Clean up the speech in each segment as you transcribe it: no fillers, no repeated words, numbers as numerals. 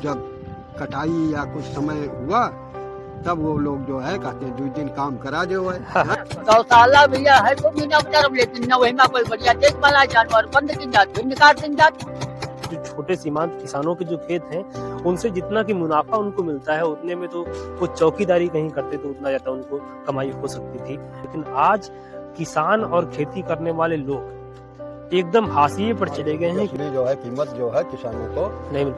जब कटाई या कुछ समय हुआ तब वो लोग जो है कहते हैं 2 दिन काम करा दो है। गौशाला भैया है तो बिना उपचार लेकिन न वही में कोई बढ़िया देख वाला जानवर बंद की जात निकाल दिन जात। जो छोटे सीमांत किसानों के जो खेत हैं उनसे जितना कि मुनाफा उनको मिलता है उतने में तो वो चौकीदारी कहीं करते तो उतना ज्यादा उनको कमाई हो सकती थी। लेकिन आज किसान और खेती करने वाले लोग एकदम हाशिए पर चले गए हैं। जो है कीमत जो है किसानों को नहीं मिल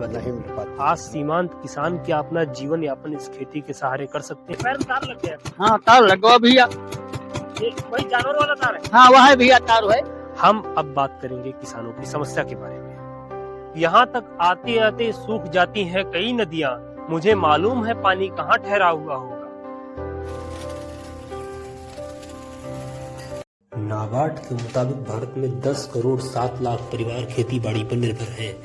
पाती। आज सीमांत किसान क्या अपना जीवन यापन इस खेती के सहारे कर सकते हैं? पैर में तार लग गया। हाँ तार लगवा भैया, ये वही जानवर वाला तार है। हाँ वह है भैया तार है। हम अब बात करेंगे किसानों की समस्या के बारे में। यहाँ तक आते आते सूख जाती हैं कई नदियाँ, मुझे मालूम है पानी कहाँ ठहरा हुआ होगा। नाबार्ड के मुताबिक भारत में 10 करोड़ 7 लाख परिवार खेती बाड़ी पर निर्भर हैं।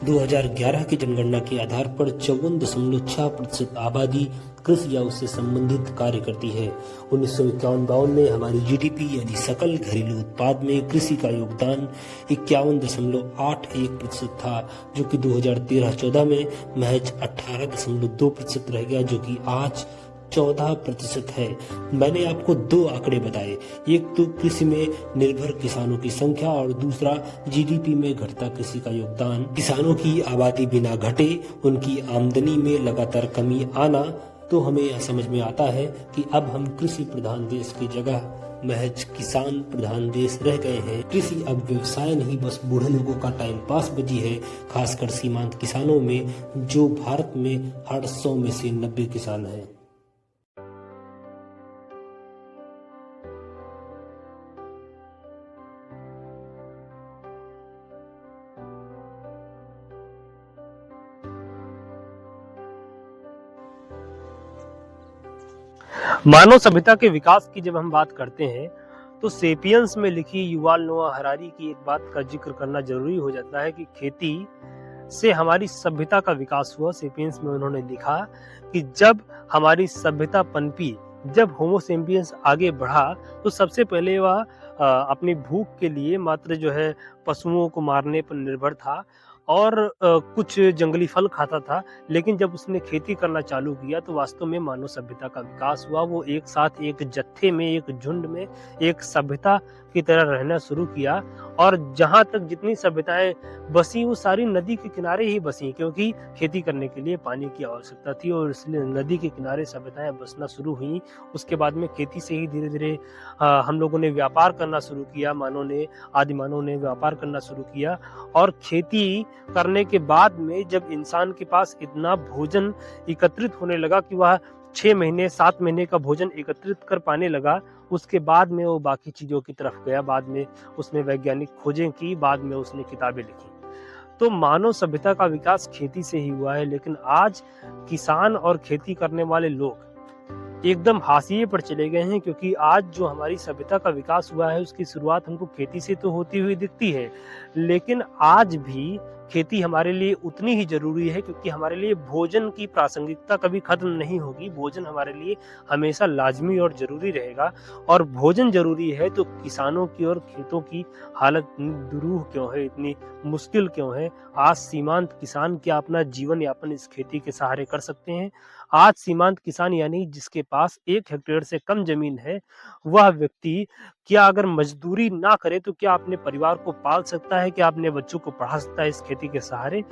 2011 की जनगणना के आधार पर 54.6% आबादी कृषि या उससे संबंधित कार्य करती है। 1951-52 में हमारी जीडीपी यानी सकल घरेलू उत्पाद में कृषि का योगदान 51.81% था, जो कि 2013-14 में महज 18.2% रह गया, जो कि आज 14% है। मैंने आपको 2 आंकड़े बताए, एक तो कृषि में निर्भर किसानों की संख्या और दूसरा जीडीपी में घटता कृषि का योगदान। किसानों की आबादी बिना घटे उनकी आमदनी में लगातार कमी आना, तो हमें यह समझ में आता है कि अब हम कृषि प्रधान देश की जगह महज किसान प्रधान देश रह गए हैं। कृषि अब व्यवसाय नहीं बस बूढ़े लोगों का टाइम पास बची है, खासकर सीमांत किसानों में, जो भारत में हर 100 में से 90 किसान हैं। मानव सभ्यता के विकास की जब हम बात करते हैं तो सेपियंस में लिखी युवाल नोआ हरारी की एक बात का जिक्र करना जरूरी हो जाता है कि खेती से हमारी सभ्यता का विकास हुआ। सेपियंस में उन्होंने लिखा कि जब हमारी सभ्यता पनपी, जब होमो सेपियंस आगे बढ़ा, तो सबसे पहले वह अपनी भूख के लिए मात्र जो है पशुओं को मारने पर निर्भर था और कुछ जंगली फल खाता था। लेकिन जब उसने खेती करना चालू किया तो वास्तव में मानव सभ्यता का विकास हुआ। वो एक साथ एक जत्थे में, एक झुंड में, एक सभ्यता की तरह रहना शुरू किया और जहां तक जितनी सभ्यताएं बसी वो सारी नदी के किनारे ही बसी, क्योंकि खेती करने के लिए पानी की आवश्यकता थी और इसलिए नदी के किनारे सभ्यताएं बसना शुरू हुई। उसके बाद में खेती से ही धीरे धीरे हम लोगों ने व्यापार करना शुरू किया। आदि मानव ने व्यापार करना शुरू किया और खेती करने के बाद में जब इंसान के पास इतना भोजन एकत्रित होने लगा कि वह 6 महीने 7 महीने का भोजन एकत्रित कर पाने लगा, उसके बाद में वो बाकी चीजों की तरफ गया। बाद में उसने वैज्ञानिक खोजें की, बाद में उसने किताबें लिखी। तो मानव सभ्यता का विकास खेती से ही हुआ है। लेकिन आज किसान और खेती करने वाले लोग एकदम हाशिए पर चले गए हैं, क्योंकि आज जो हमारी सभ्यता का विकास हुआ है उसकी शुरुआत हमको खेती से तो होती हुई दिखती है, लेकिन आज भी खेती हमारे लिए उतनी ही जरूरी है, क्योंकि हमारे लिए भोजन की प्रासंगिकता कभी खत्म नहीं होगी। भोजन हमारे लिए हमेशा लाजमी और जरूरी रहेगा और भोजन जरूरी है तो किसानों की और खेतों की हालत दुरूह क्यों है, इतनी मुश्किल क्यों है? आज सीमांत किसान क्या अपना जीवन यापन इस खेती के सहारे कर सकते हैं? आज सीमांत किसान यानी जिसके पास 1 हेक्टेयर से कम जमीन है, वह व्यक्ति क्या अगर मजदूरी ना करे तो क्या अपने परिवार को पाल सकता है? क्या अपने बच्चों को पढ़ा सकता है इस खेती के सहारे?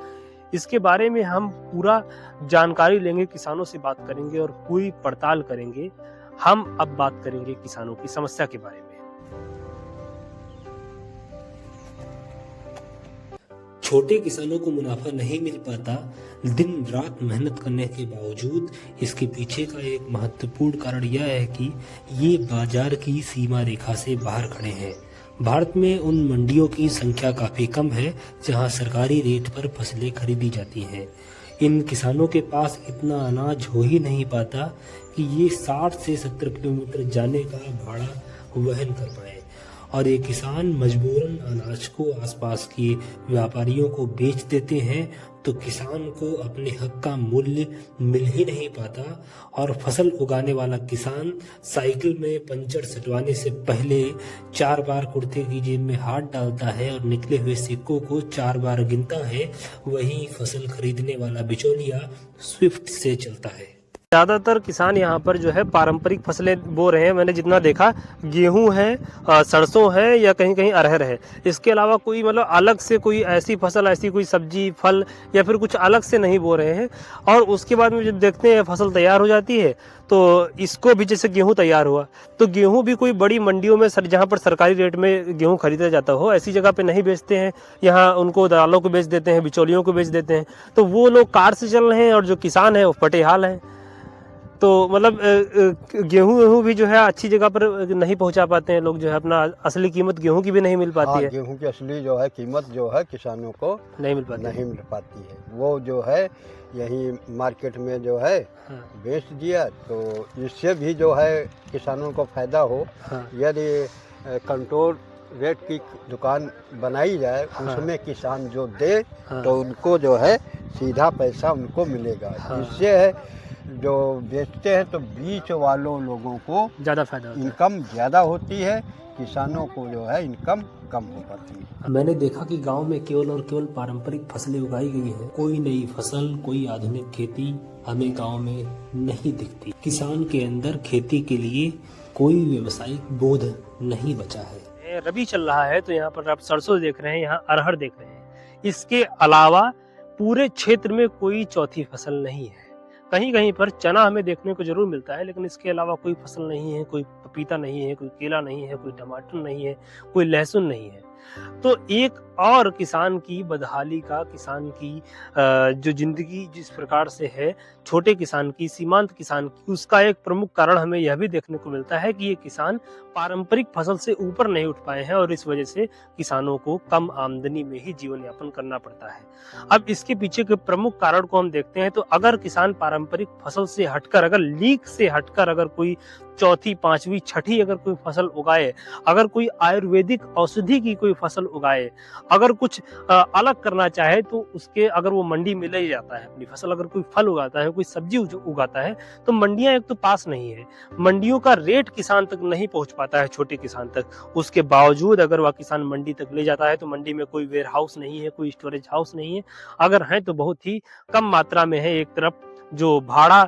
इसके बारे में हम पूरा जानकारी लेंगे, किसानों से बात करेंगे और पूरी पड़ताल करेंगे। हम अब बात करेंगे किसानों की समस्या के बारे में। छोटे किसानों को मुनाफा नहीं मिल पाता। दिन रात मेहनत करने के बावजूद इसके पीछे का एक महत्वपूर्ण कारण यह है कि ये बाजार की सीमा रेखा से बाहर खड़े हैं। भारत में उन मंडियों की संख्या काफी कम है जहां सरकारी रेट पर फसलें खरीदी जाती हैं। इन किसानों के पास इतना अनाज हो ही नहीं पाता कि ये 60 से 70 किलोमीटर जाने का भाड़ा वहन कर पाए और ये किसान मजबूरन अनाज को आसपास के व्यापारियों को बेच देते हैं, तो किसान को अपने हक का मूल्य मिल ही नहीं पाता और फसल उगाने वाला किसान साइकिल में पंचर सटवाने से पहले 4 बार कुर्ते की जेब में हाथ डालता है और निकले हुए सिक्कों को 4 बार गिनता है। वहीं फसल खरीदने वाला बिचौलिया स्विफ्ट से चलता है। ज़्यादातर किसान यहाँ पर जो है पारंपरिक फसलें बो रहे हैं। मैंने जितना देखा, गेहूं है, सरसों है या कहीं कहीं अरहर है। इसके अलावा कोई मतलब अलग से कोई ऐसी फसल, ऐसी कोई सब्जी फल या फिर कुछ अलग से नहीं बो रहे हैं। और उसके बाद में जब देखते हैं फसल तैयार हो जाती है तो इसको भी, जैसे गेहूं तैयार हुआ तो गेहूं भी कोई बड़ी मंडियों में जहाँ पर सरकारी रेट में गेहूं खरीदा जाता हो, ऐसी जगह पे नहीं बेचते हैं। यहाँ उनको दलालों को बेच देते हैं, बिचौलियों को बेच देते हैं। तो वो लोग कार से चल रहे हैं और जो किसान है वो पटेहाल है। तो मतलब गेहूं भी जो है अच्छी जगह पर नहीं पहुंचा पाते हैं लोग, जो है अपना असली कीमत गेहूं की भी नहीं मिल पाती है। गेहूं की असली जो है कीमत जो है किसानों को नहीं मिल पाती है। वो जो है यही मार्केट में जो है बेच दिया, तो इससे भी जो है किसानों को फायदा हो। यदि कंट्रोल रेट की दुकान बनाई जाए, उसमें किसान जो दे तो उनको जो है सीधा पैसा उनको मिलेगा। इससे है जो बेचते हैं तो बीच वालों लोगों को ज़्यादा फायदा होता है, इनकम ज़्यादा होती है, किसानों को जो है इनकम कम हो पाती है। मैंने देखा कि गांव में केवल और केवल पारंपरिक फसलें उगाई गई हैं। कोई नई फसल, कोई आधुनिक खेती हमें गांव में नहीं दिखती। किसान के अंदर खेती के लिए कोई व्यवसायिक बोध नहीं बचा है। रबी चल रहा है तो यहाँ पर आप सरसों देख रहे हैं, यहाँ अरहर देख रहे हैं। इसके अलावा पूरे क्षेत्र में कोई चौथी फसल नहीं है। कहीं कहीं पर चना हमें देखने को जरूर मिलता है, लेकिन इसके अलावा कोई फसल नहीं है। कोई पपीता नहीं है, कोई केला नहीं है, कोई टमाटर नहीं है, कोई लहसुन नहीं है। तो एक और किसान की बदहाली का, किसान की जो जिंदगी जिस प्रकार से है, छोटे किसान की, सीमांत किसान की, उसका एक प्रमुख कारण हमें यह भी देखने को मिलता है कि ये किसान पारंपरिक फसल से ऊपर नहीं उठ पाए हैं और इस वजह से किसानों को कम आमदनी में ही जीवन यापन करना पड़ता है। अब इसके पीछे के प्रमुख कारण को हम देखते हैं तो अगर किसान पारंपरिक फसल से हटकर, अगर लीक से हटकर अगर कोई चौथी, पांचवी, छठी अगर कोई फसल उगाए, अगर कोई आयुर्वेदिक औषधि की कोई फसल उगाए, अगर कुछ अलग करना चाहे तो उसके, अगर वो मंडी में ले जाता है अपनी फसल, अगर कोई फल उगाता है, कोई सब्जी उगाता है, तो मंडियां एक तो पास नहीं है, मंडियों का रेट किसान तक नहीं पहुंच पाता है, छोटे किसान तक। उसके बावजूद अगर वह किसान मंडी तक ले जाता है तो मंडी में कोई वेयर हाउस नहीं है, कोई स्टोरेज हाउस नहीं है, अगर है तो बहुत ही कम मात्रा में है। एक तरफ जो भाड़ा,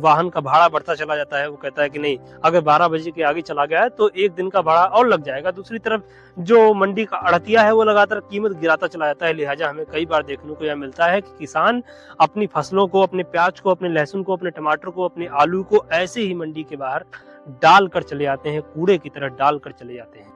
वाहन का भाड़ा बढ़ता चला जाता है, वो कहता है कि नहीं, अगर 12 बजे के आगे चला गया है तो एक दिन का भाड़ा और लग जाएगा। दूसरी तरफ जो मंडी का अड़तिया है वो लगातार कीमत गिराता चला जाता है। लिहाजा हमें कई बार देखने को यह मिलता है कि किसान अपनी फसलों को, अपने प्याज को, अपने लहसुन को, अपने टमाटर को, अपने आलू को ऐसे ही मंडी के बाहर डाल कर चले जाते हैं, कूड़े की तरह डाल कर चले जाते हैं।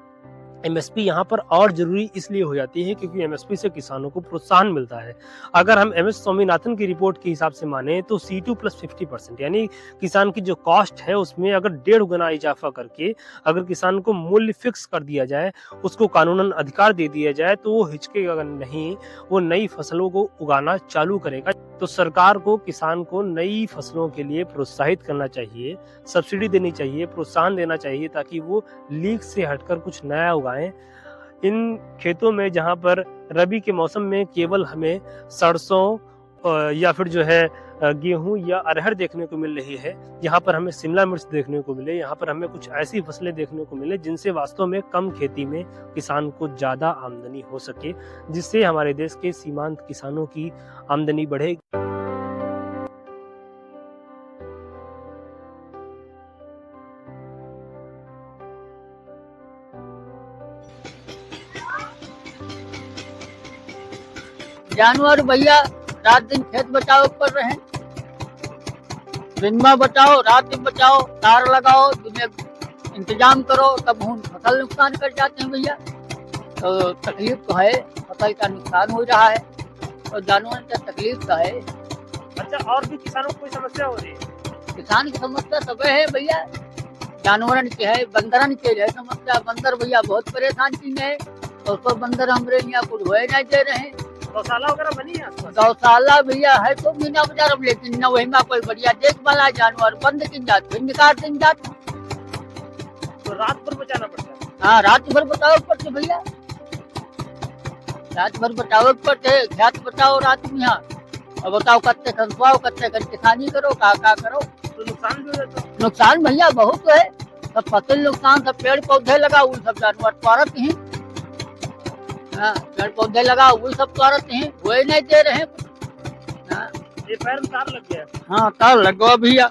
एमएसपी यहाँ पर और जरूरी इसलिए हो जाती है क्योंकि एमएसपी से किसानों को प्रोत्साहन मिलता है। अगर हम एमएस स्वामीनाथन की रिपोर्ट के हिसाब से माने तो C2 + 50%, यानी किसान की जो कॉस्ट है उसमें अगर 1.5 गुना इजाफा करके अगर किसान को मूल्य फिक्स कर दिया जाए, उसको कानूनन अधिकार दे दिया जाए, तो वो हिचकेगा नहीं, वो नई फसलों को उगाना चालू करेगा। तो सरकार को किसान को नई फसलों के लिए प्रोत्साहित करना चाहिए, सब्सिडी देनी चाहिए, प्रोत्साहन देना चाहिए, ताकि वो लीक से हटकर कुछ नया उगाएं। इन खेतों में जहां पर रबी के मौसम में केवल हमें सरसों या फिर जो है गेहूं या अरहर देखने को मिल रही है, यहाँ पर हमें शिमला मिर्च देखने को मिले, यहाँ पर हमें कुछ ऐसी फसलें देखने को मिले जिनसे वास्तव में कम खेती में किसान को ज्यादा आमदनी हो सके, जिससे हमारे देश के सीमांत किसानों की आमदनी बढ़े। जानवर भैया रात दिन खेत बचाओ कर रहे हैं, दिन में बचाओ, रात दिन बचाओ, तार लगाओ, तुम्हें इंतजाम करो, तब फसल नुकसान कर जाते हैं भैया। तो तकलीफ तो है, फसल का नुकसान हो रहा है और जानवर का तकलीफ तो है। अच्छा, और भी किसानों को कोई समस्या हो रही है? किसान की समस्या सब है भैया, जानवरन की है, बंदरन के है समस्या। बंदर भैया बहुत परेशान की है और तो बंदर हमारे यहाँ कुछ हुए नहीं दे रहे हैं। गौशाला वगैरह बनी है? गौशाला भैया है तो मीना बाजार, लेकिन न वही में कोई बढ़िया देख वाला जानवर बंद की जात, फिर निकाल दिन जात। तो रात भर बचाना पड़ता है? हाँ रात भर बताओ पड़ते भैया, रात भर बताओ पड़ते, खेत बताओ रात में यहाँ, और बताओ कत्ते खनवाओ कत्ते कर किसानी करो, का करो, तो नुकसान भी हो जाता है। नुकसान भैया बहुत है, सब फसल नुकसान, सब पेड़ पौधे लगा वो सब जानवर पारत ही, हाँ पेड़ पौधे लगा वो सब पारत ही, वो नहीं दे रहे। हाँ ये पैर में तार लग गया है। हाँ तार लगवा भैया,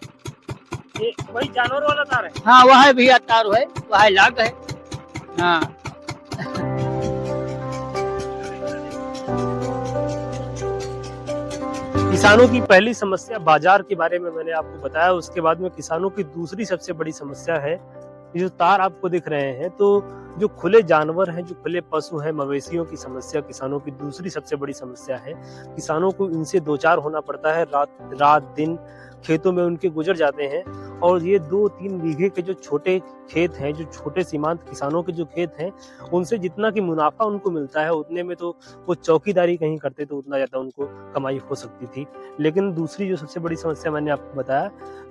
ये वही जानवर वाला तार है। हाँ वह है भैया तार है, वह है लाग है। हाँ किसानों की पहली समस्या बाजार के बारे में मैंने आपको बताया। उसके बाद में किसानों की दूसरी सबसे बड़ी समस्या है ये जो तार आपको दिख रहे हैं। तो जो खुले जानवर हैं, जो खुले पशु हैं, मवेशियों की समस्या किसानों की दूसरी सबसे बड़ी समस्या है। किसानों को इनसे दो चार होना पड़ता है, रात दिन खेतों में उनके गुजर जाते हैं। और ये 2-3 बीघे के जो छोटे खेत हैं, जो छोटे सीमांत किसानों के जो खेत हैं, उनसे जितना कि मुनाफा उनको मिलता है उतने में तो वो चौकीदारी कहीं करते तो उतना ज्यादा उनको कमाई हो सकती थी। लेकिन दूसरी जो सबसे बड़ी समस्या मैंने आपको बताया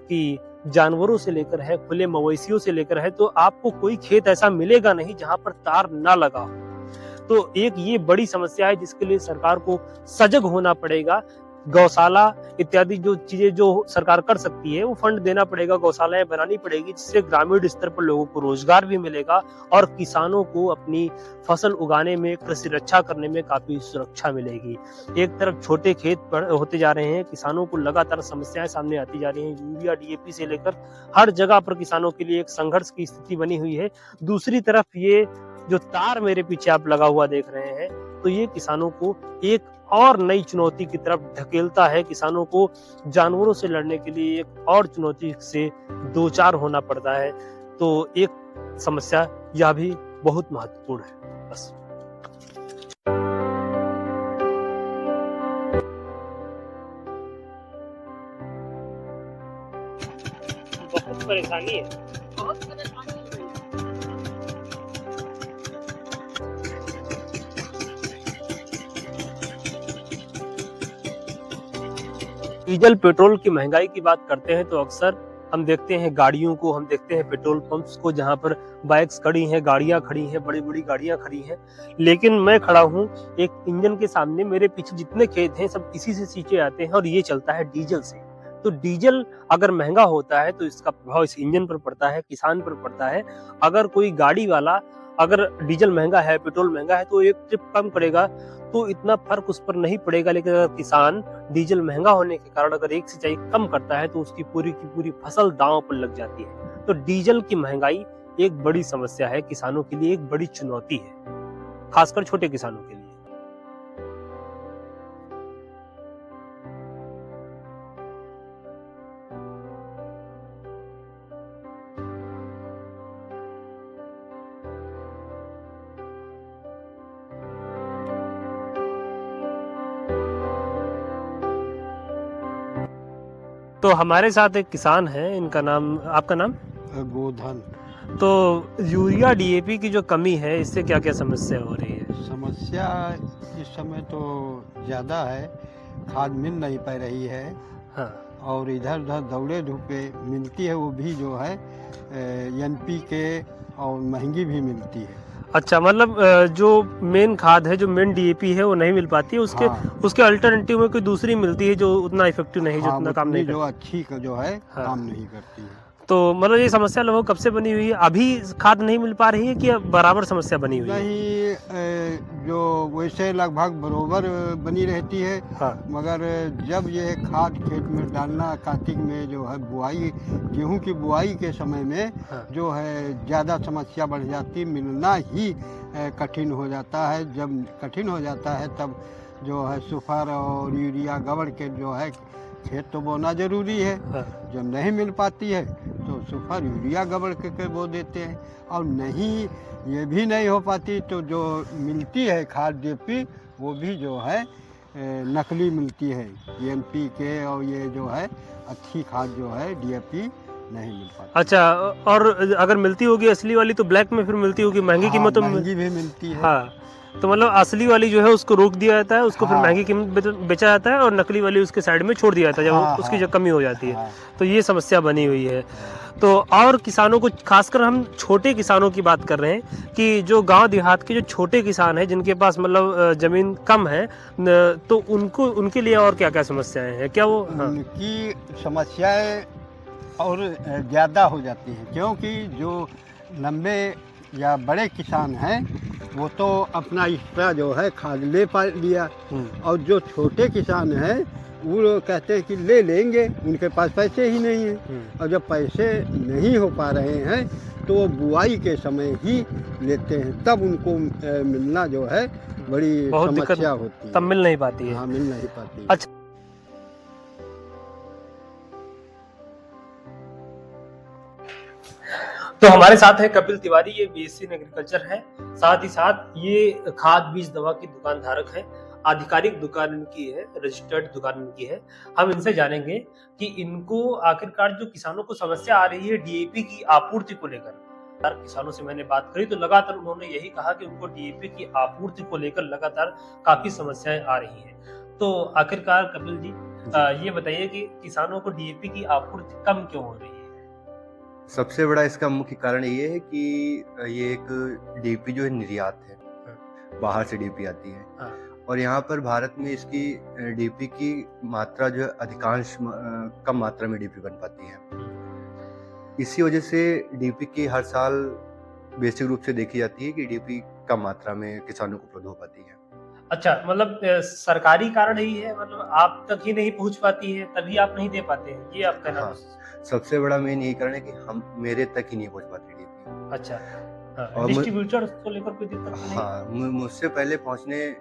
कि जानवरों से लेकर है, खुले मवेशियों से लेकर है, तो आपको कोई खेत ऐसा मिलेगा नहीं जहां पर तार ना लगा हो। तो एक ये बड़ी समस्या है जिसके लिए सरकार को सजग होना पड़ेगा। गौशाला इत्यादि जो चीजें जो सरकार कर सकती है वो फंड देना पड़ेगा, गौशालाएं बनानी पड़ेगी, जिससे ग्रामीण स्तर पर लोगों को रोजगार भी मिलेगा और किसानों को अपनी फसल उगाने में, कृषि रक्षा करने में काफी सुरक्षा मिलेगी। एक तरफ छोटे खेत होते जा रहे हैं, किसानों को लगातार समस्याएं सामने आती जा रही हैं, यूरिया डीएपी से लेकर हर जगह पर किसानों के लिए एक संघर्ष की स्थिति बनी हुई है। दूसरी तरफ ये जो तार मेरे पीछे आप लगा हुआ देख रहे हैं, तो ये किसानों को एक और नई चुनौती की तरफ ढकेलता है। किसानों को जानवरों से लड़ने के लिए एक और चुनौती से दो चार होना पड़ता है। तो एक समस्या यह भी बहुत महत्वपूर्ण है। बस बहुत परेशानी है, बहुत परेशानी है भैया। डीजल पेट्रोल की महंगाई की बात करते हैं तो अक्सर हम देखते हैं गाड़ियों को, हम देखते हैं पेट्रोल पंप्स को जहां पर बाइक्स खड़ी हैं, गाड़ियां खड़ी हैं, बड़ी बड़ी गाड़ियां खड़ी हैं। लेकिन मैं खड़ा हूं एक इंजन के सामने, मेरे पीछे जितने खेत हैं सब इसी से सींचे आते हैं और ये चलता है डीजल से। तो डीजल अगर महंगा होता है तो इसका प्रभाव इस इंजन पर पड़ता है, किसान पर पड़ता है। अगर कोई गाड़ी वाला अगर डीजल महंगा है, पेट्रोल महंगा है तो एक ट्रिप कम करेगा तो इतना फर्क उस पर नहीं पड़ेगा। लेकिन अगर किसान डीजल महंगा होने के कारण अगर एक सिंचाई कम करता है तो उसकी पूरी की पूरी फसल दांव पर लग जाती है। तो डीजल की महंगाई एक बड़ी समस्या है, किसानों के लिए एक बड़ी चुनौती है, खासकर छोटे किसानों के लिए। तो हमारे साथ एक किसान है, इनका नाम, आपका नाम? गोधन। तो यूरिया डीएपी की जो कमी है इससे क्या क्या समस्या हो रही है? समस्या इस समय तो ज़्यादा है, खाद मिल नहीं पा रही है। हाँ। और इधर उधर दौड़े धूपे मिलती है, वो भी जो है NPK और महंगी भी मिलती है। अच्छा, मतलब जो मेन खाद है, जो मेन डीएपी है वो नहीं मिल पाती है, उसके हाँ। उसके अल्टरनेटिव में कोई दूसरी मिलती है जो उतना इफेक्टिव नहीं, जो हाँ, उतना काम नहीं जो करती। अच्छी का जो है हाँ। काम नहीं करती है। तो मतलब ये समस्या लगभग कब से बनी हुई है? अभी खाद नहीं मिल पा रही है कि अब बराबर समस्या बनी हुई है? नहीं, जो वैसे लगभग बरोबर बनी रहती है। हाँ। मगर जब ये खाद खेत में डालना, कार्तिक में जो है बुआई, गेहूं की बुआई के समय में हाँ। जो है ज़्यादा समस्या बढ़ जाती, मिलना ही कठिन हो जाता है। जब कठिन हो जाता है तब जो है सुपर और यूरिया गबड़ के जो है खेत तो बोना जरूरी है। हाँ। जब नहीं मिल पाती है तो सुपर यूरिया गबड़ के बो देते हैं, और नहीं ये भी नहीं हो पाती तो जो मिलती है खाद डीएपी वो भी जो है नकली मिलती है। NPK और ये जो है अच्छी खाद जो है डीएपी नहीं मिल पाती। अच्छा, और अगर मिलती होगी असली वाली तो ब्लैक में फिर मिलती होगी, महंगी कीमतों में? महंगी भी मिलती है। हाँ, तो मतलब असली वाली जो है उसको रोक दिया जाता है, उसको फिर हाँ। महंगी कीमत बेचा जाता है और नकली वाली उसके साइड में छोड़ दिया जाता है जब हाँ, उसकी हाँ। जब कमी हो जाती है। हाँ। तो ये समस्या बनी हुई है। तो और किसानों को, खासकर हम छोटे किसानों की बात कर रहे हैं कि जो गांव देहात के जो छोटे किसान हैं जिनके पास मतलब जमीन कम है, तो उनके लिए और क्या क्या समस्याएं हैं, क्या वो? हाँ। उनकी समस्याएं और ज़्यादा हो जाती हैं, क्योंकि जो लंबे या बड़े किसान हैं वो तो अपना हिस्सा जो है खाद ले पा लिया, और जो छोटे किसान हैं वो लोग कहते हैं कि ले लेंगे, उनके पास पैसे ही नहीं हैं, और जब पैसे नहीं हो पा रहे हैं तो वो बुआई के समय ही लेते हैं, तब उनको मिलना जो है बड़ी समस्या होती है, तब मिल नहीं पाती है। हाँ, मिल नहीं पाती। अच्छा, तो हमारे साथ है कपिल तिवारी, ये बीएससी इन एग्रीकल्चर है, साथ ही साथ ये खाद बीज दवा की दुकान धारक है, आधिकारिक दुकान इनकी है, रजिस्टर्ड दुकान इनकी है। हम इनसे जानेंगे कि इनको आखिरकार जो किसानों को समस्या आ रही है डीएपी की आपूर्ति को लेकर, किसानों से मैंने बात करी तो लगातार उन्होंने यही कहा कि उनको डीएपी की आपूर्ति को लेकर लगातार काफी समस्याएं आ रही हैं। तो आखिरकार कपिल जी, ये बताइए कि किसानों को डीएपी की आपूर्ति कम क्यों हो रही है? सबसे बड़ा इसका मुख्य कारण ये है कि ये एक डीपी जो है निर्यात है, बाहर से डीपी आती है, और यहाँ पर भारत में इसकी डीपी की मात्रा जो है अधिकांश कम मात्रा में डीपी बन पाती है। इसी वजह से डीपी की हर साल बेसिक रूप से देखी जाती है कि डीपी कम मात्रा में किसानों को उपलब्ध हो पाती है। अच्छा, मतलब सरकारी कारण ही है, मतलब आप तक ही नहीं पहुंच पाती है तभी आप नहीं दे पाते हैं, ये आप कहना? हाँ, सबसे बड़ा मेन यही कारण है कि मेरे तक ही नहीं पहुंच पाती डीपी। अच्छा, और डिस्ट्रीब्यूटर को लेकर कोई दिक्कत नहीं? हाँ, मुझसे पहले पहुंचने,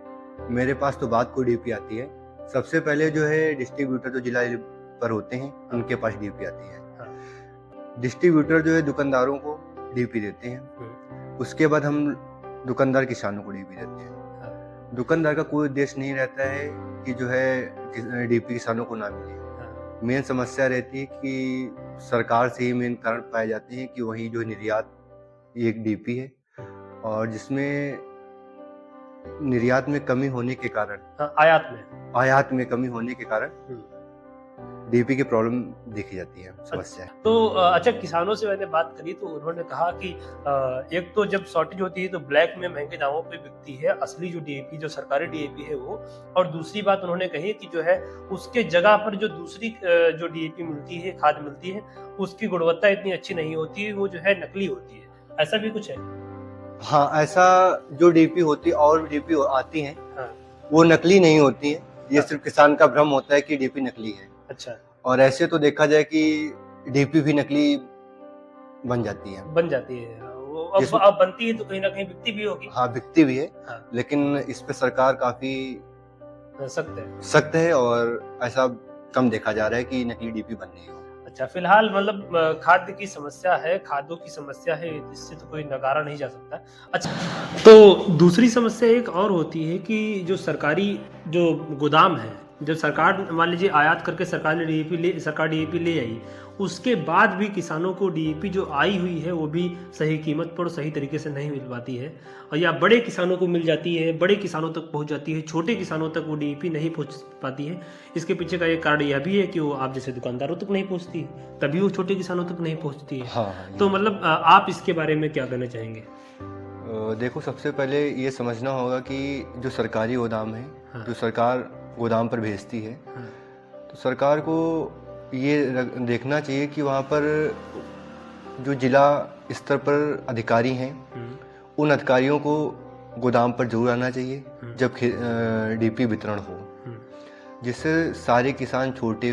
मेरे पास तो बात कोई डीपी आती है, सबसे पहले जो है डिस्ट्रीब्यूटर जो जिला पर होते हैं उनके पास डीपी आती है। डिस्ट्रीब्यूटर जो है दुकानदारों को डीपी देते हैं, उसके बाद हम दुकानदार किसानों को डीपी देते हैं। दुकानदार का कोई उद्देश्य नहीं रहता है कि जो है डीपी किसानों को ना मिले। मेन समस्या रहती है कि सरकार से ही मेन कारण पाए जाते हैं कि वही जो निर्यात एक डीपी है, और जिसमें निर्यात में कमी होने के कारण, आयात में कमी होने के कारण डीपी की प्रॉब्लम देखी जाती है, समस्या। तो अच्छा, किसानों से मैंने बात करी तो उन्होंने कहा कि एक तो जब शॉर्टेज होती है तो ब्लैक में महंगे दामों पे बिकती है असली जो डीएपी, जो सरकारी डीएपी है वो, और दूसरी बात उन्होंने कही कि जो है उसके जगह पर जो दूसरी जो डीएपी मिलती है, खाद मिलती है, उसकी गुणवत्ता इतनी अच्छी नहीं होती है, वो जो है नकली होती है। ऐसा भी कुछ है? हाँ, ऐसा जो डीपी होती है और डीपी आती है, वो नकली नहीं होती है, ये सिर्फ किसान का भ्रम होता है कि डीपी नकली है। अच्छा, और ऐसे तो देखा जाए कि डीपी भी नकली बन जाती है। वो अब बनती है तो कहीं ना कहीं बिकती भी होगी। हाँ, बिकती भी है। हाँ। लेकिन इस पे सरकार काफी सख्त है और ऐसा कम देखा जा रहा है कि नकली डीपी बन रही हो। अच्छा, फिलहाल मतलब खाद्य की समस्या है, खादों की समस्या है, इससे तो कोई नकारा नहीं जा सकता। अच्छा, तो दूसरी समस्या एक और होती है कि जो सरकारी जो गोदाम है, जब सरकार मान लीजिए आयात करके सरकार डीएपी ले आई, उसके बाद भी किसानों को डीएपी जो आई हुई है वो भी सही कीमत पर सही तरीके से नहीं मिल पाती है, और या बड़े किसानों को मिल जाती है, बड़े किसानों तक पहुंच जाती है, छोटे किसानों तक वो डीएपी नहीं पहुंच पाती है। इसके पीछे का एक कारण यह भी है कि वो आप जैसे दुकानदारों तक नहीं पहुंचती, तभी वो छोटे किसानों तक नहीं पहुंचती है। हाँ, तो मतलब आप इसके बारे में क्या कहना चाहेंगे? देखो, सबसे पहले ये समझना होगा कि जो सरकारी गोदाम है, जो सरकार गोदाम पर भेजती है, तो सरकार को ये देखना चाहिए कि वहाँ पर जो जिला स्तर पर अधिकारी हैं, उन अधिकारियों को गोदाम पर जरूर आना चाहिए जब डीपी वितरण हो, जिससे सारे किसान, छोटे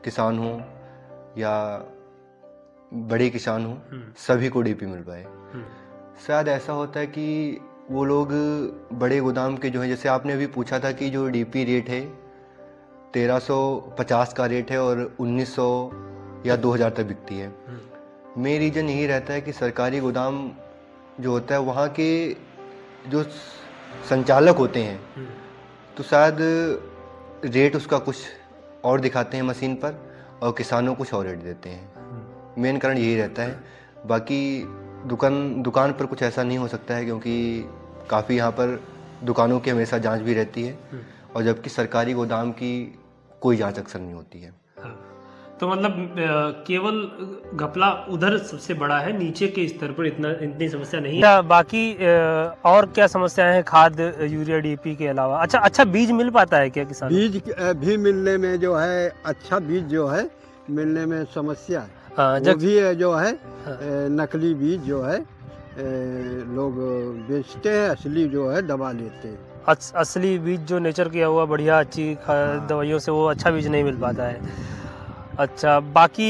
किसान हों या बड़े किसान हों, सभी को डीपी मिल पाए। शायद ऐसा होता है कि वो लोग बड़े गोदाम के जो है, जैसे आपने अभी पूछा था कि जो डीपी रेट है 1350 का रेट है और 1900 या 2000 तक बिकती है। मेन रीज़न यही रहता है कि सरकारी गोदाम जो होता है, वहाँ के जो संचालक होते हैं, तो शायद रेट उसका कुछ और दिखाते हैं मशीन पर और किसानों कुछ और रेट देते हैं। मेन कारण यही रहता है। बाकी दुकान पर कुछ ऐसा नहीं हो सकता है, क्योंकि काफ़ी यहाँ पर दुकानों की हमेशा जांच भी रहती है, और जबकि सरकारी गोदाम की कोई जांच अक्सर नहीं होती है। तो मतलब केवल घपला उधर सबसे बड़ा है, नीचे के स्तर पर इतनी समस्या नहीं है। बाकी और क्या समस्याएं हैं खाद यूरिया डीएपी के अलावा? अच्छा बीज मिल पाता है क्या किसान? बीज भी मिलने में जो है, अच्छा बीज जो है मिलने में समस्या है। हाँ, वो भी है जो है हाँ। नकली बीज जो है लोग बेचते हैं, असली जो है दबा लेते हैं। असली बीज जो नेचर किया हुआ बढ़िया अच्छी हाँ। दवाइयों से वो अच्छा बीज नहीं मिल पाता है। अच्छा, बाकी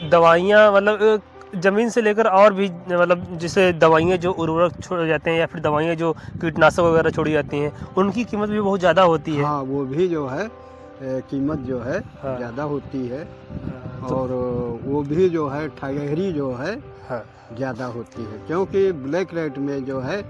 दवाइयाँ मतलब ज़मीन से लेकर और भी मतलब जैसे दवाइयाँ जो उर्वरक छोड़े जाते हैं या फिर दवाइयाँ जो कीटनाशक वगैरह छोड़ी जाती हैं, उनकी कीमत भी बहुत ज़्यादा होती है। हाँ, वो भी जो है कीमत जो है हाँ। ज़्यादा होती है। हाँ, और वो भी जो है ठगेरी जो है हाँ, ज़्यादा होती है, क्योंकि ब्लैक रेट में जो है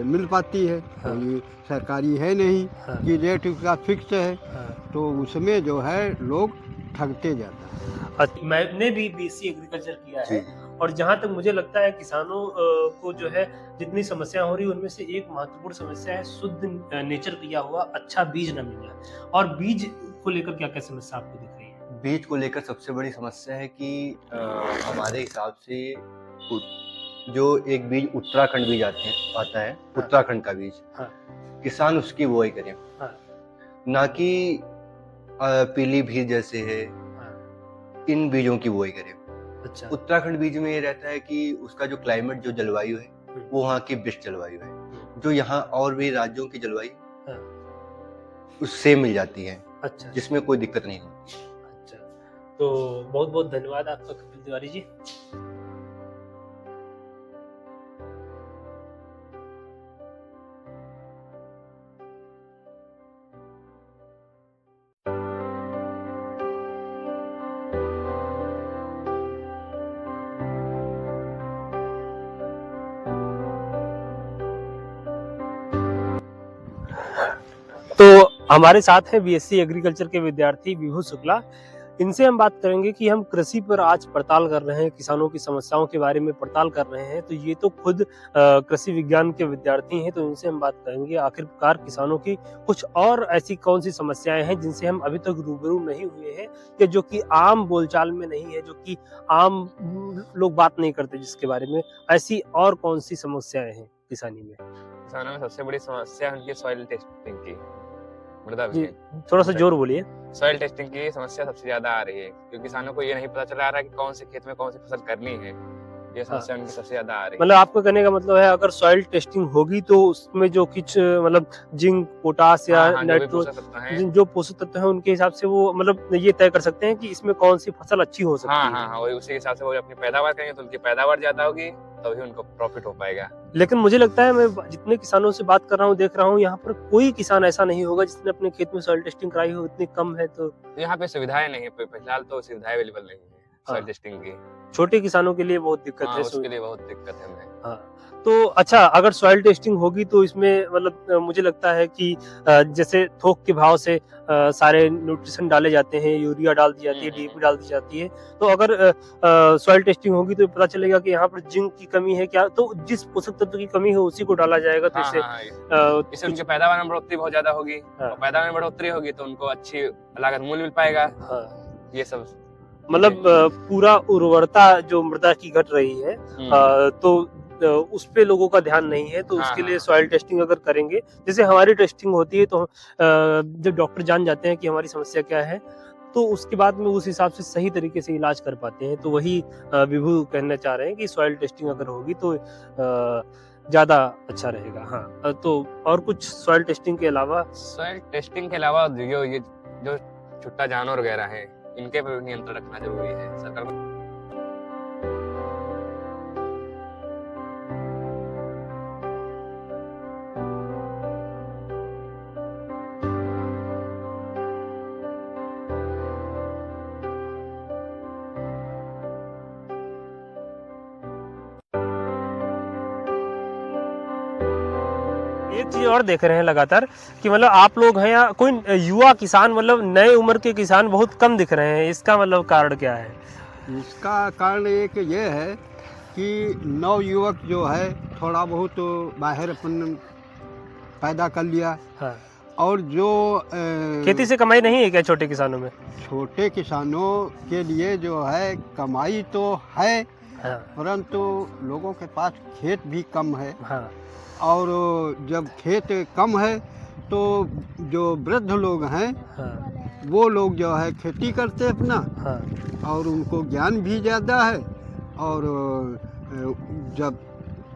मिल पाती है। हाँ। कोई सरकारी है नहीं हाँ। कि रेट उसका फिक्स है, हाँ। तो उसमें जो है लोग ठगते जाते हैं। मैंने भी बीएससी एग्रीकल्चर किया है जी। और जहाँ तक मुझे लगता है किसानों को जो है जितनी समस्या हो रही है उनमें से एक महत्वपूर्ण समस्या है शुद्ध नेचर किया हुआ अच्छा बीज न मिलना। और बीज को लेकर क्या क्या समस्या आपको दिख रही है? बीज को लेकर सबसे बड़ी समस्या है कि हमारे हिसाब से जो एक बीज उत्तराखंड बीज आता है, हाँ। उत्तराखंड का बीज, हाँ। किसान उसकी बुआई करें, हाँ। ना कि पीलीभीत जैसे है हाँ। इन बीजों की बुआई करें। अच्छा। उत्तराखंड बीज में ये रहता है कि उसका जो क्लाइमेट, जो जलवायु है, वो वहाँ की बेस्ट जलवायु है, जो यहाँ और भी राज्यों की जलवायु हाँ। उससे मिल जाती है, अच्छा। जिसमें कोई दिक्कत नहीं होती। अच्छा, तो बहुत बहुत धन्यवाद आपका कपिल तिवारी जी। तो हमारे साथ हैं बीएससी एग्रीकल्चर के विद्यार्थी विभू शुक्ला। इनसे हम बात करेंगे कि हम कृषि पर आज पड़ताल कर रहे हैं, किसानों की समस्याओं के बारे में पड़ताल कर रहे हैं। तो ये तो खुद कृषि विज्ञान के विद्यार्थी हैं, तो इनसे हम बात करेंगे आखिरकार किसानों की कुछ और ऐसी कौन सी समस्याएं हैं जिनसे हम अभी तक रूबरू नहीं हुए हैं, या जो कि आम बोलचाल में नहीं है, जो कि आम लोग बात नहीं करते जिसके बारे में। ऐसी और कौन सी समस्याएं हैं किसानी में? किसानों में सबसे बड़ी समस्या है उनकी सॉइल टेस्टिंग की, मृदा जी, विज्ञान। थोड़ा सा जोर बोलिए। सॉइल टेस्टिंग की समस्या सबसे ज्यादा आ रही है, क्योंकि किसानों को ये नहीं पता चला आ रहा है कि कौन से खेत में कौन सी फसल करनी है। ये समस्या उनकी सबसे ज्यादा आ रही है। मतलब आपको कहने का मतलब है अगर सॉइल टेस्टिंग होगी तो उसमें जो कुछ मतलब जिंक, पोटास या हाँ, जो भी नाइट्रो पोषक तत्व हैं, जो पोषक तत्व हैं उनके हिसाब से वो मतलब ये तय कर सकते हैं कि इसमें कौन सी फसल अच्छी हो सकती हाँ है। हाँ हाँ, वही उसी के हिसाब से वो अपनी पैदावार करेंगे तो उनकी पैदावार ज्यादा होगी, तभी उनको प्रॉफिट हो पाएगा। लेकिन मुझे लगता है मैं जितने किसानों से बात कर रहा हूँ, देख रहा हूँ, यहाँ पर कोई किसान ऐसा नहीं होगा जिसने अपने खेत में सॉइल टेस्टिंग कराई हो। इतनी कम है तो यहाँ पे सुविधाएं नहीं है, फिलहाल तो सुविधाएं अवेलेबल नहीं है सॉइल टेस्टिंग की। छोटे किसानों के लिए बहुत दिक्कत हाँ, है। उसके लिए बहुत दिक्कत है हमें। हाँ, तो अच्छा अगर सॉइल टेस्टिंग होगी तो इसमें मतलब मुझे लगता है कि जैसे थोक के भाव से सारे न्यूट्रिशन डाले जाते हैं, यूरिया डाल दी जाती है, डीएपी डाल दी जाती है। तो अगर सॉइल टेस्टिंग होगी तो पता चलेगा कि यहाँ पर जिंक की कमी है क्या, तो जिस पोषक तत्व की कमी है उसी को डाला जाएगा। तो इससे उनकी पैदावार में बढ़ोतरी बहुत ज्यादा होगी। हाँ। और पैदावार में बढ़ोतरी होगी तो उनको अच्छी लागत मूल्य मिल पाएगा। हाँ, ये सब मतलब पूरा उर्वरता जो मृदा की घट रही है तो उस पे लोगों का ध्यान नहीं है। तो उसके लिए सॉइल टेस्टिंग अगर करेंगे, जैसे हमारी टेस्टिंग होती है, तो जब डॉक्टर जान जाते हैं कि हमारी समस्या क्या है, तो उसके बाद में उस हिसाब से सही तरीके से इलाज कर पाते हैं। तो वही विभू कहना चाह रहे हैं कि सॉइल टेस्टिंग अगर होगी तो ज्यादा अच्छा रहेगा। हाँ, तो और कुछ सॉइल टेस्टिंग के अलावा? सॉइल टेस्टिंग के अलावा ये जो छुट्टा जानवर वगैरह है, इनके पर नियंत्रण रखना जरूरी है सरकार को। एक चीज और देख रहे हैं लगातार कि मतलब आप लोग हैं या कोई युवा किसान, मतलब नए उम्र के किसान बहुत कम दिख रहे हैं। इसका मतलब कारण क्या है? इसका कारण एक ये है कि नवयुवक जो है थोड़ा बहुत बाहर अपन पैदा कर लिया, हाँ। और जो खेती से कमाई नहीं है क्या छोटे किसानों में? छोटे किसानों के लिए जो है कमाई तो है, हाँ, परंतु लोगों के पास खेत भी कम है। हाँ, और जब खेत कम है तो जो वृद्ध लोग हैं हाँ, वो लोग जो है खेती करते अपना, हाँ, और उनको ज्ञान भी ज़्यादा है। और जब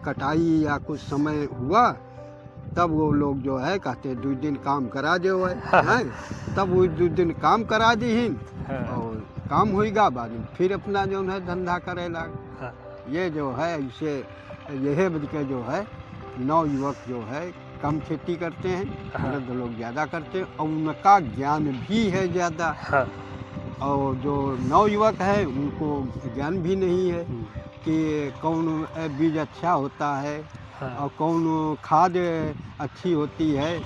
कटाई या कुछ समय हुआ तब वो लोग जो है कहते 2 दिन काम करा दे हैं, तब वो 2 दिन काम करा दीहिन हाँ, और काम होएगा, बाद में फिर अपना जो है धंधा करे लाग। हाँ। ये जो है इसे यही वजह के जो है नवयुवक जो है कम खेती करते हैं, हाँ। वृद्ध लोग ज़्यादा करते हैं और उनका ज्ञान भी है ज़्यादा। हाँ, और जो नवयुवक है उनको ज्ञान भी नहीं है हम्म, कि कौन बीज अच्छा होता है हाँ, और कौन खाद अच्छी होती है।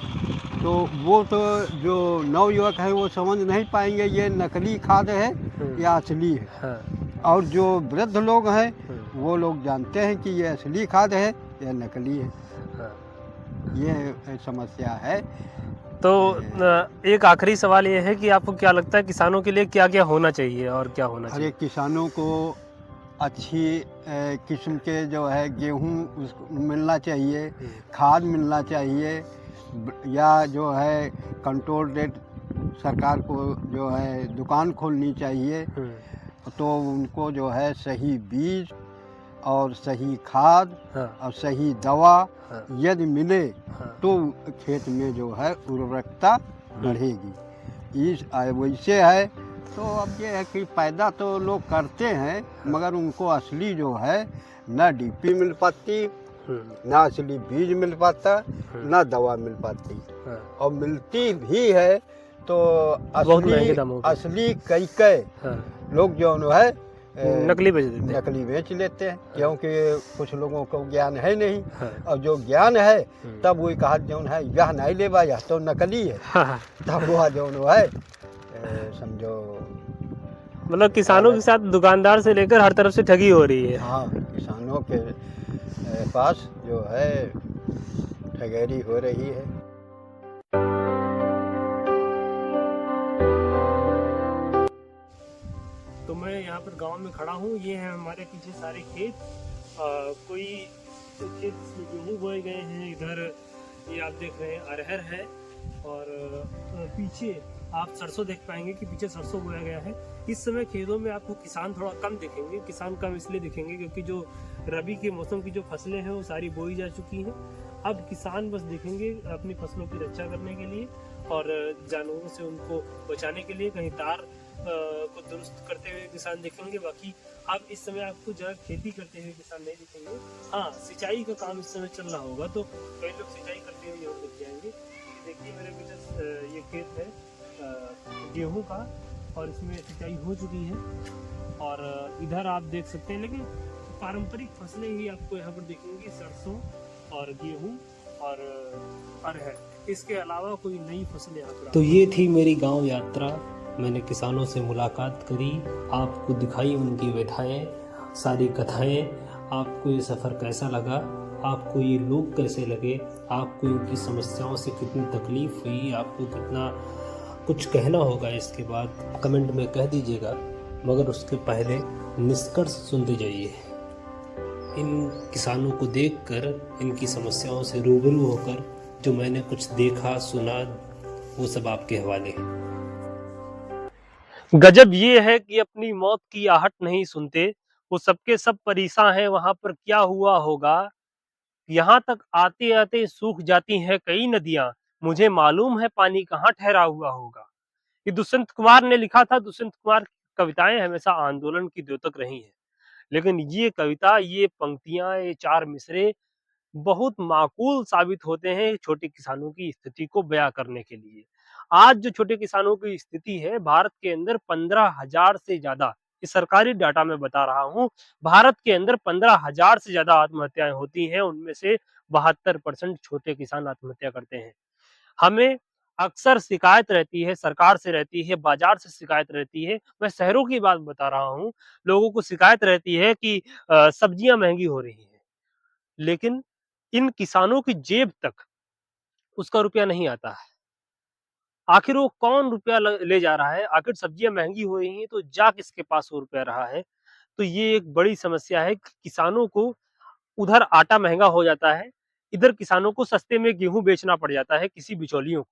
तो वो तो जो नवयुवक है वो समझ नहीं पाएंगे ये नकली खाद है या असली है। हाँ, और जो वृद्ध लोग हैं हम्म, वो लोग जानते हैं कि ये असली खाद है या नकली है। हाँ। ये समस्या है। तो एक आखिरी सवाल ये है कि आपको क्या लगता है किसानों के लिए क्या क्या होना चाहिए और क्या होना हर चाहिए? एक किसानों को अच्छी किस्म के जो है गेहूँ उसको मिलना चाहिए, खाद मिलना चाहिए, या जो है कंट्रोल रेट सरकार को जो है दुकान खोलनी चाहिए। हम्म, तो उनको जो है सही बीज और सही खाद हाँ, और सही दवा हाँ, यदि मिले हाँ, तो खेत में जो है उर्वरकता बढ़ेगी। इस वैसे है तो अब ये है कि पैदा तो लोग करते हैं मगर उनको असली जो है ना डीपी मिल पाती, ना असली बीज मिल पाता, ना दवा मिल पाती, हाँ, और मिलती भी है तो बहुत महंगे असली दामों पे। असली कई हाँ, लोग जो है नकली बेच देते हैं। नकली बेच लेते हैं, क्योंकि कुछ लोगों को ज्ञान है नहीं। हाँ, और जो ज्ञान है तब वही कहा जो है यह नहीं लेवा यह तो नकली है, हाँ, तब वह जो है समझो। मतलब किसानों के साथ दुकानदार से लेकर हर तरफ से ठगी हो रही है। हाँ, किसानों के पास जो है ठगेरी हो रही है। तो मैं यहाँ पर गांव में खड़ा हूँ, ये है हमारे पीछे सारे खेत। कोई तो खेत में गेहूँ बोए गए हैं, इधर ये आप देख रहे हैं अरहर है, और पीछे आप सरसों देख पाएंगे कि पीछे सरसों बोया गया है। इस समय खेतों में आपको किसान थोड़ा कम दिखेंगे। किसान कम इसलिए दिखेंगे क्योंकि जो रबी के मौसम की जो फसलें हैं वो सारी बोई जा चुकी हैं। अब किसान बस दिखेंगे अपनी फसलों की रक्षा करने के लिए और जानवरों से उनको बचाने के लिए। कहीं तार को दुरुस्त करते हुए किसान दिखेंगे। बाकी अब इस समय आपको जगह खेती करते हुए किसान नहीं दिखेंगे। हाँ, सिंचाई का काम इस समय चल रहा होगा तो कई लोग सिंचाई करते हुए जरूर दिख जाएंगे। देखिए मेरे पीछे ये खेत है गेहूं का, और इसमें सिंचाई हो चुकी है, और इधर आप देख सकते हैं। लेकिन पारंपरिक फसलें ही आपको यहाँ पर दिखेंगी, सरसों और गेहूं और अरहर। इसके अलावा कोई नई फसल यहाँ पर। तो ये थी मेरी गांव यात्रा। मैंने किसानों से मुलाकात करी, आपको दिखाई उनकी व्यथाएं, सारी कथाएं। आपको ये सफ़र कैसा लगा, आपको ये लोग कैसे लगे, आपको इनकी समस्याओं से कितनी तकलीफ हुई, आपको कितना कुछ कहना होगा इसके बाद कमेंट में कह दीजिएगा। मगर उसके पहले निष्कर्ष सुनते जाइए। इन किसानों को देखकर, इनकी समस्याओं से रूबरू होकर जो मैंने कुछ देखा सुना, वो सब आपके हवाले है। गजब ये है कि अपनी मौत की आहट नहीं सुनते, वो सबके सब परेशान हैं। वहां पर क्या हुआ होगा, यहाँ तक आते आते सूख जाती हैं कई नदियां। मुझे मालूम है पानी कहाँ ठहरा हुआ होगा। ये दुष्यंत कुमार ने लिखा था। दुष्यंत कुमार की कविताएं हमेशा आंदोलन की द्योतक रही हैं, लेकिन ये कविता, ये पंक्तियां, ये चार मिसरे बहुत माकूल साबित होते हैं छोटे किसानों की स्थिति को बयां करने के लिए। आज जो छोटे किसानों की स्थिति है, भारत के अंदर 15,000 से ज्यादा, इस सरकारी डाटा में बता रहा हूं, भारत के अंदर 15,000 से ज्यादा आत्महत्याएं होती हैं। उनमें से 72% छोटे किसान आत्महत्या करते हैं। हमें अक्सर शिकायत रहती है, सरकार से रहती है, बाजार से शिकायत रहती है। मैं शहरों की बात बता रहा हूं, लोगों को शिकायत रहती है कि सब्जियां महंगी हो रही हैं, लेकिन इन किसानों की जेब तक उसका रुपया नहीं आता है। आखिर वो कौन रुपया ले जा रहा है? आखिर सब्जियाँ महँगी हो रही हैं तो जा किसके पास वो रुपया रहा है? तो ये एक बड़ी समस्या है कि किसानों को उधर आटा महँगा हो जाता है, इधर किसानों को सस्ते में गेहूँ बेचना पड़ जाता है किसी बिचौलियों को।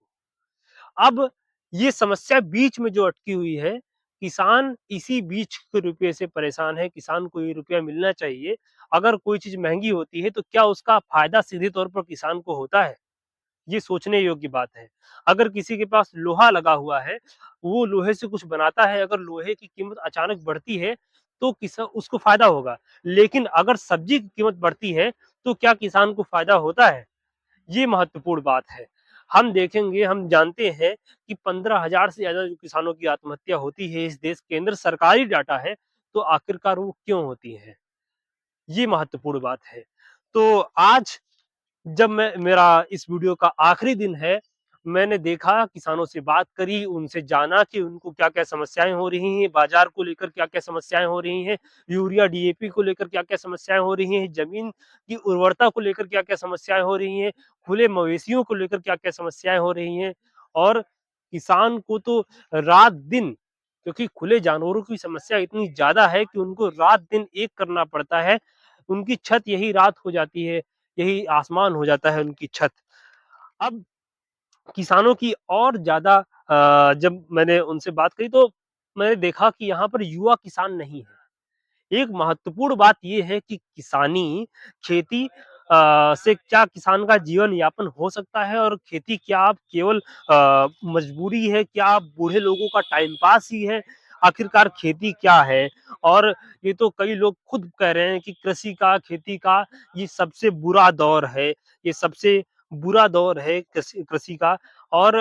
अब ये समस्या बीच में जो अटकी हुई है, किसान इसी बीच के रुपये से परेशान है, किसान को ये रुपया मिलना चाहिए। अगर कोई चीज़ महँगी होती है तो क्या उसका फ़ायदा सीधे तौर पर किसान को होता है? ये सोचने योग्य बात है। अगर किसी के पास लोहा लगा हुआ है, वो लोहे से कुछ बनाता है, अगर लोहे की कीमत अचानक बढ़ती है, तो उसको फ़ायदा होगा। लेकिन अगर सब्ज़ी की कीमत बढ़ती है, तो क्या किसान को फ़ायदा होता है? ये महत्वपूर्ण बात है। हम देखेंगे, हम जानते हैं कि 15,000 से ज़्यादा जो किसानों की आत्महत्या होती है इस देश के अंदर, सरकारी डाटा है, तो आखिरकार वो क्यों होती है? ये महत्वपूर्ण बात है। तो आज जब मैं मेरा इस वीडियो का आखिरी दिन है, मैंने देखा, किसानों से बात करी, उनसे जाना कि उनको क्या-क्या समस्याएँ हो रही हैं, बाज़ार को लेकर क्या-क्या समस्याएँ हो रही हैं, यूरिया, डीएपी को लेकर क्या-क्या समस्याएँ हो रही हैं, ज़मीन की उर्वरता को लेकर क्या-क्या समस्याएँ हो रही हैं, खुले मवेशियों को लेकर क्या-क्या समस्याएँ हो रही हैं और किसान को तो रात-दिन, क्योंकि खुले जानवरों की समस्या इतनी ज़्यादा है कि उनको रात-दिन एक करना पड़ता है, उनकी छत यही रात हो जाती है, यही आसमान हो जाता है उनकी छत। अब किसानों की और ज़्यादा जब मैंने उनसे बात करी तो मैंने देखा कि यहाँ पर युवा किसान नहीं है। एक महत्वपूर्ण बात ये है कि किसानी, खेती से क्या किसान का जीवन यापन हो सकता है और खेती क्या आप केवल मजबूरी है, क्या आप बूढ़े लोगों का टाइम पास ही है? आखिरकार खेती क्या है? और ये तो कई लोग खुद कह रहे हैं कि कृषि का, खेती का ये सबसे बुरा दौर है, ये सबसे बुरा दौर है कृषि कृषि का और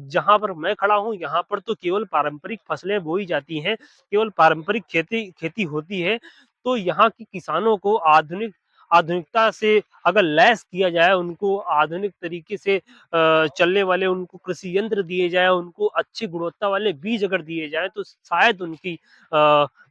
जहाँ पर मैं खड़ा हूँ, यहाँ पर तो केवल पारंपरिक फसलें बोई जाती हैं, केवल पारंपरिक खेती खेती होती है, तो यहाँ के किसानों को आधुनिकता से अगर लैस किया जाए, उनको आधुनिक तरीके से चलने वाले उनको कृषि यंत्र दिए जाएँ, उनको अच्छी गुणवत्ता वाले बीज अगर दिए जाएँ, तो शायद उनकी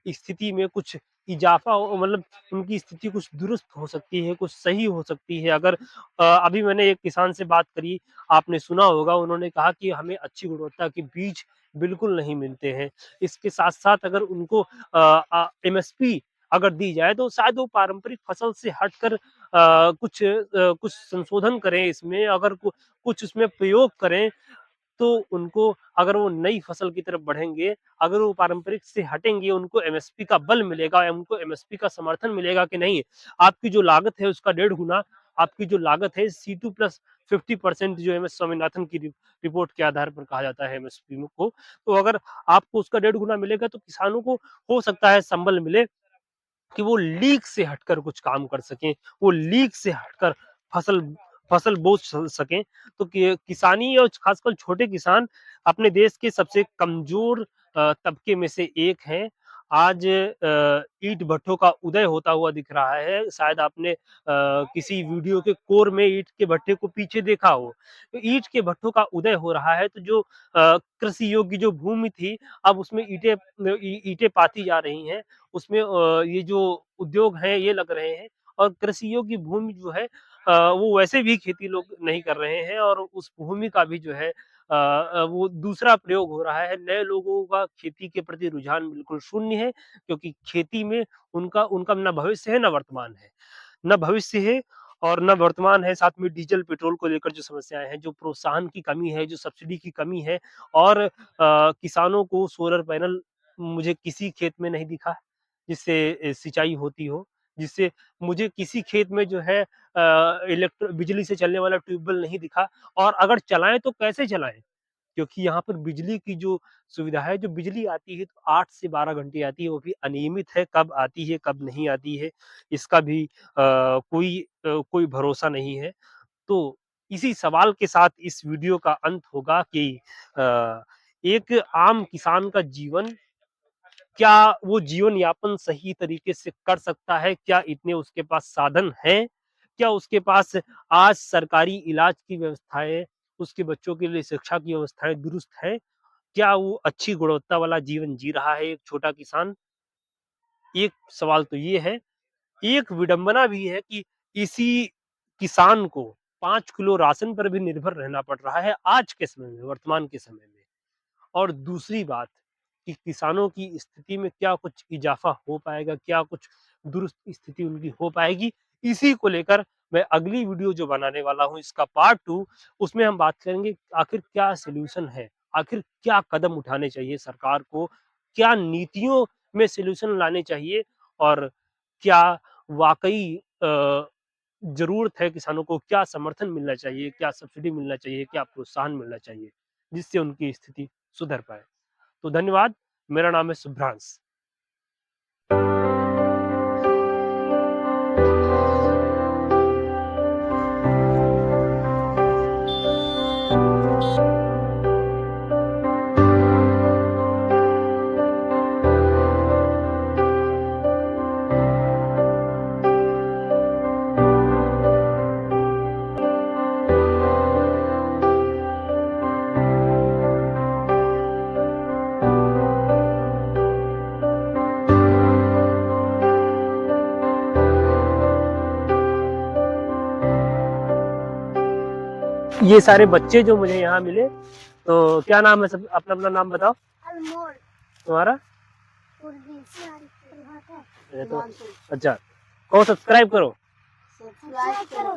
स्थिति में कुछ इज़ाफ़ा हो, मतलब उनकी स्थिति कुछ दुरुस्त हो सकती है, कुछ सही हो सकती है। अगर अभी मैंने एक किसान से बात करी, आपने सुना होगा, उन्होंने कहा कि हमें अच्छी गुणवत्ता के बीज बिल्कुल नहीं मिलते हैं। इसके साथ-साथ अगर उनको एमएसपी अगर दी जाए तो शायद वो पारंपरिक फसल से हटकर कुछ संशोधन करें इसमें, अगर कुछ उसमें प्रयोग करें, तो उनको, अगर वो नई फसल की तरफ बढ़ेंगे, अगर वो पारंपरिक से हटेंगे, उनको एमएसपी का बल मिलेगा या उनको एमएसपी का समर्थन मिलेगा कि नहीं, आपकी जो लागत है उसका 1.5 गुना आपकी जो लागत है C2 प्लस 50% जो एमएस स्वामीनाथन की रिपोर्ट के आधार पर कहा जाता है एमएसपी को, तो अगर आपको उसका 1.5 गुना मिलेगा तो किसानों को हो सकता है संबल मिले कि वो लीक से हटकर कुछ काम कर सकें, वो लीक से हटकर फसल फसल बो सकें। तो किसानी और खासकर छोटे किसान अपने देश के सबसे कमजोर तबके में से एक हैं। आज ईंट भट्ठों का उदय होता हुआ दिख रहा है। शायद आपने किसी वीडियो के कोर में ईंट के भट्ठे को पीछे देखा हो। तो ईंट के भट्ठों का उदय हो रहा है, तो जो कृषि योग्य जो भूमि थी, अब उसमें ईंटें पाती जा रही हैं। उसमें ये जो उद्योग हैं ये लग रहे हैं और कृषि योग्य भूमि जो है वो वैसे भी खेती लोग नहीं कर रहे हैं और उस भूमि का भी जो है वो दूसरा प्रयोग हो रहा है। नए लोगों का खेती के प्रति रुझान बिल्कुल शून्य है, क्योंकि खेती में उनका उनका ना भविष्य है ना वर्तमान है। ना भविष्य है और ना वर्तमान है, साथ में डीजल, पेट्रोल को लेकर जो समस्याएँ हैं, जो प्रोत्साहन की कमी है, जो सब्सिडी की कमी है और किसानों को सोलर पैनल मुझे किसी खेत में नहीं दिखा जिससे सिंचाई होती हो, जिससे मुझे किसी खेत में जो है बिजली से चलने वाला ट्यूबवेल नहीं दिखा और अगर चलाएँ तो कैसे चलाएँ? क्योंकि यहाँ पर बिजली की जो सुविधा है, जो बिजली आती है तो 8 से 12 घंटे आती है, वो भी अनियमित है, कब आती है, कब नहीं आती है, इसका भी कोई भरोसा नहीं है। तो इसी सवाल के साथ इस वीडियो का अंत होगा कि एक आम किसान का जीवन, क्या वो जीवन यापन सही तरीके से कर सकता है? क्या इतने उसके पास साधन हैं? क्या उसके पास आज सरकारी इलाज की व्यवस्थाएँ, उसके बच्चों के लिए शिक्षा की व्यवस्थाएँ दुरुस्त हैं? क्या वो अच्छी गुणवत्ता वाला जीवन जी रहा है एक छोटा किसान? एक सवाल तो ये है। एक विडंबना भी है कि इसी किसान को 5 किलो राशन पर भी निर्भर रहना पड़ रहा है आज के समय में, वर्तमान के समय में। और दूसरी बात कि किसानों की स्थिति में क्या कुछ इजाफा हो पाएगा, क्या कुछ दुरुस्त स्थिति उनकी हो पाएगी, इसी को लेकर मैं अगली वीडियो जो बनाने वाला हूं, इसका पार्ट 2, उसमें हम बात करेंगे आखिर क्या सॉल्यूशन है, आखिर क्या कदम उठाने चाहिए सरकार को, क्या नीतियों में सॉल्यूशन लाने चाहिए, और क्या वाकई जरूरत है किसानों को, क्या समर्थन मिलना चाहिए, क्या सब्सिडी मिलना चाहिए, क्या प्रोत्साहन मिलना चाहिए, जिससे उनकी स्थिति सुधर पाए। तो धन्यवाद। मेरा नाम है शुभ्रांश। ये सारे बच्चे जो मुझे यहाँ मिले, तो क्या नाम है सब, अपना अपना नाम बताओ। अनमोल, तुम्हारा? प्रभाकर, ये तो अच्छा, को सब्सक्राइब करो। सब्सक्राइब करो।